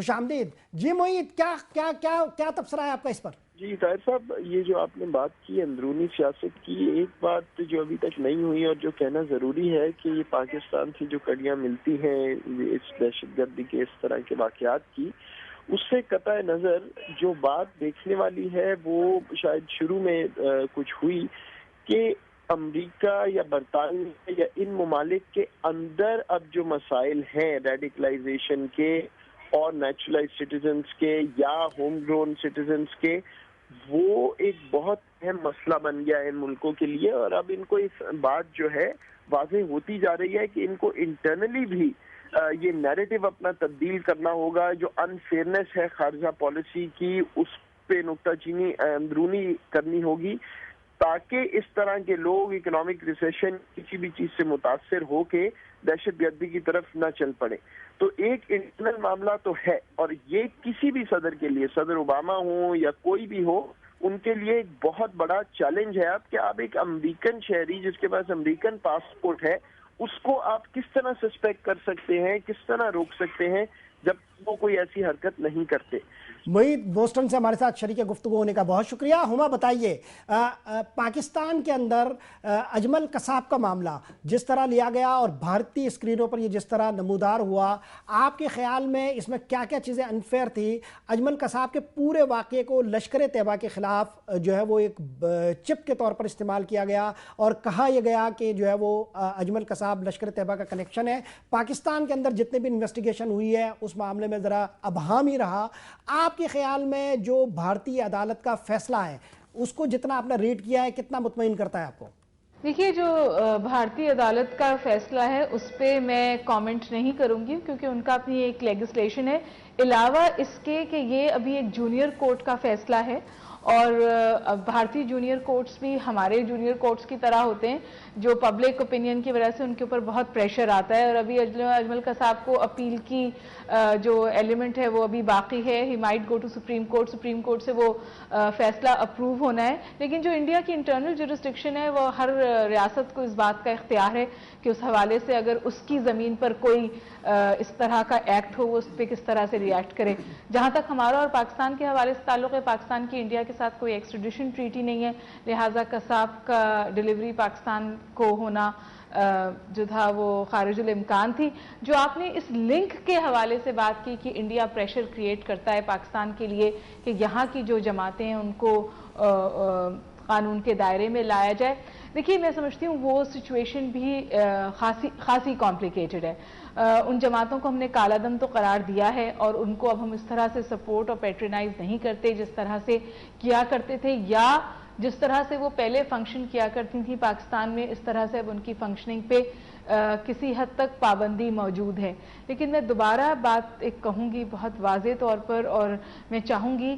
خوش آمدید. جی معید، کیا تبصرہ ہے آپ کا اس پر؟ جی طاہر صاحب، یہ جو آپ نے بات کی اندرونی سیاست کی، ایک بات جو ابھی تک نہیں ہوئی اور جو کہنا ضروری ہے کہ یہ پاکستان سے جو کڑیاں ملتی ہیں اس دہشت گردی کے اس طرح کے واقعات کی، اس سے قطع نظر جو بات دیکھنے والی ہے وہ شاید شروع میں کچھ ہوئی کہ امریکہ یا برطانیہ یا ان ممالک کے اندر اب جو مسائل ہیں ریڈیکلائزیشن کے اور نیچرلائز سٹیزنز کے یا ہوم گرون سٹیزنز کے، وہ ایک بہت اہم مسئلہ بن گیا ہے ان ملکوں کے لیے. اور اب ان کو اس بات جو ہے واضح ہوتی جا رہی ہے کہ ان کو انٹرنلی بھی یہ نیریٹو اپنا تبدیل کرنا ہوگا. جو انفیئرنیس ہے خارجہ پالیسی کی، اس پہ نکتہ چینی اندرونی کرنی ہوگی تاکہ اس طرح کے لوگ اکنامک ریسیشن کسی بھی چیز سے متاثر ہو کے دہشت گردی کی طرف نہ چل پڑے. تو ایک انٹرنل معاملہ تو ہے، اور یہ کسی بھی صدر کے لیے، صدر اوباما ہو یا کوئی بھی ہو، ان کے لیے ایک بہت بڑا چیلنج ہے اب کہ آپ ایک امریکن شہری جس کے پاس امریکن پاسپورٹ ہے، اس کو آپ کس طرح سسپیکٹ کر سکتے ہیں، کس طرح روک سکتے ہیں جب وہ کوئی ایسی حرکت نہیں کرتے. معید، بوسٹن سے ہمارے ساتھ شریک گفتگو ہونے کا بہت شکریہ. ہما بتائیے، پاکستان کے اندر اجمل قصاب کا معاملہ جس طرح لیا گیا اور بھارتی اسکرینوں پر یہ جس طرح نمودار ہوا، آپ کے خیال میں اس میں کیا کیا چیزیں انفیئر تھی؟ اجمل قصاب کے پورے واقعے کو لشکر طیبہ کے خلاف جو ہے وہ ایک چپ کے طور پر استعمال کیا گیا اور کہا یہ گیا کہ جو ہے وہ اجمل قصاب لشکر طیبہ کا کنیکشن ہے. پاکستان کے اندر جتنے بھی انویسٹیگیشن ہوئی ہے اس معاملے میں ذرا ابہام ہی رہا. آپ کے خیال میں جو بھارتی عدالت کا فیصلہ ہے اس کو جتنا آپ نے ریڈ کیا ہے کتنا مطمئن کرتا ہے آپ کو؟ دیکھیے، جو بھارتی عدالت کا فیصلہ ہے اس پہ میں کامنٹ نہیں کروں گی کیونکہ ان کا اپنی ایک لیجسلیشن ہے. علاوہ اس کے کہ یہ ابھی ایک جونیئر کورٹ کا فیصلہ ہے اور بھارتی جونیئر کورٹس بھی ہمارے جونیئر کورٹس کی طرح ہوتے ہیں جو پبلک اوپینین کی وجہ سے ان کے اوپر بہت پریشر آتا ہے. اور ابھی اجمل قصاب کو اپیل کی جو ایلیمنٹ ہے وہ ابھی باقی ہے. He might go to Supreme Court سے وہ فیصلہ اپروو ہونا ہے. لیکن جو انڈیا کی انٹرنل جورسڈکشن ہے وہ ہر ریاست کو اس بات کا اختیار ہے کہ اس حوالے سے اگر اس کی زمین پر کوئی اس طرح کا ایکٹ ہو وہ اس پہ کس طرح سے ری ایکٹ کرے. جہاں تک ہمارا اور پاکستان کے حوالے سے تعلق ہے، پاکستان کی انڈیا کے ساتھ کوئی ایکسٹریڈیشن ٹریٹی نہیں ہے، لہٰذا قصاب کا ڈیلیوری پاکستان کو ہونا جو تھا وہ خارج الامکان تھی. جو آپ نے اس لنک کے حوالے سے بات کی کہ انڈیا پریشر کریٹ کرتا ہے پاکستان کے لیے کہ یہاں کی جو جماعتیں ہیں ان کو قانون کے دائرے میں لایا جائے، دیکھیے میں سمجھتی ہوں وہ سچویشن بھی خاصی کمپلیکیٹڈ ہے. ان جماعتوں کو ہم نے کالا دم تو قرار دیا ہے اور ان کو اب ہم اس طرح سے سپورٹ اور پیٹرنائز نہیں کرتے جس طرح سے کیا کرتے تھے، یا جس طرح سے وہ پہلے فنکشن کیا کرتی تھیں پاکستان میں اس طرح سے اب ان کی فنکشننگ پہ کسی حد تک پابندی موجود ہے. لیکن میں دوبارہ بات ایک کہوں گی بہت واضح طور پر، اور میں چاہوں گی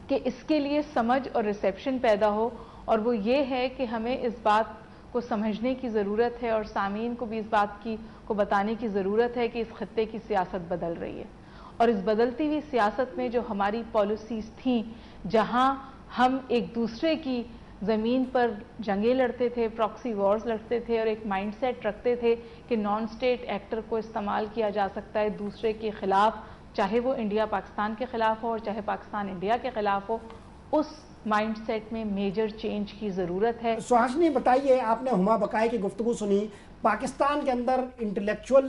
کہ اس کے لیے سمجھ اور ریسیپشن پیدا ہو، اور وہ یہ ہے کہ ہمیں اس بات کو سمجھنے کی ضرورت ہے اور سامعین کو بھی اس بات کو بتانے کی ضرورت ہے کہ اس خطے کی سیاست بدل رہی ہے. اور اس بدلتی ہوئی سیاست میں جو ہماری پالیسیز تھیں، جہاں ہم ایک دوسرے کی زمین پر جنگیں لڑتے تھے، پراکسی وارز لڑتے تھے اور ایک مائنڈ سیٹ رکھتے تھے کہ نان اسٹیٹ ایکٹر کو استعمال کیا جا سکتا ہے دوسرے کے خلاف، چاہے وہ انڈیا پاکستان کے خلاف ہو اور چاہے پاکستان انڈیا کے خلاف ہو، اس مائنڈ سیٹ میں میجر چینج کی ضرورت ہے. سہاشنی بتائیے، آپ نے ہما بقائے کی گفتگو سنی، پاکستان کے اندر انٹلیکچول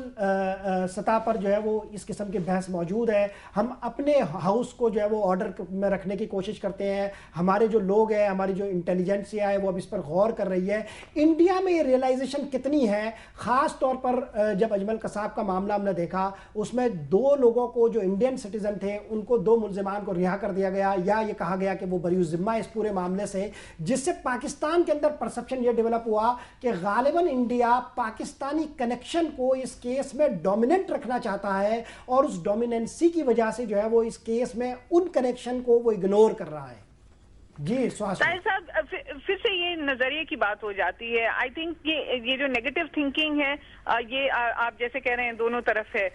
سطح پر جو ہے وہ اس قسم کی بحث موجود ہے. ہم اپنے ہاؤس کو جو ہے وہ آرڈر میں رکھنے کی کوشش کرتے ہیں، ہمارے جو لوگ ہیں، ہماری جو انٹیلیجنسیا ہے وہ اب اس پر غور کر رہی ہے. انڈیا میں یہ ریئلائزیشن کتنی ہے؟ خاص طور پر جب اجمل قصاب کا معاملہ ہم نے دیکھا، اس میں 2 لوگوں کو جو انڈین سٹیزن تھے ان کو 2 ملزمان کو رہا کر دیا گیا، یا یہ کہا گیا کہ وہ بری الذمہ اس پورے معاملے سے، جس سے پاکستان کے اندر پرسپشن یہ ڈیولپ ہوا کہ غالباً انڈیا پاکستانی کنیکشن کو اس کیس میں ڈومیننٹ رکھنا چاہتا ہے اور اس ڈومیننسی کی وجہ سے جو ہے وہ اس کیس میں ان کنیکشن کو وہ اگنور کر رہا ہے. جی طاہر صاحب، پھر سے یہ نظریے کی بات ہو جاتی ہے. آئی تھنک یہ جو نیگیٹو تھنکنگ ہے یہ آپ جیسے کہہ رہے ہیں دونوں طرف ہے،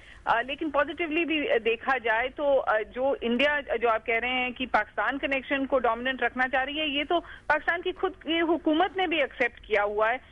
لیکن پازیٹیولی بھی دیکھا جائے تو جو انڈیا جو آپ کہہ رہے ہیں کہ پاکستان کنیکشن کو ڈومیننٹ رکھنا چاہ رہی ہے، یہ تو پاکستان کی خود کی حکومت نے بھی ایکسیپٹ کیا ہوا ہے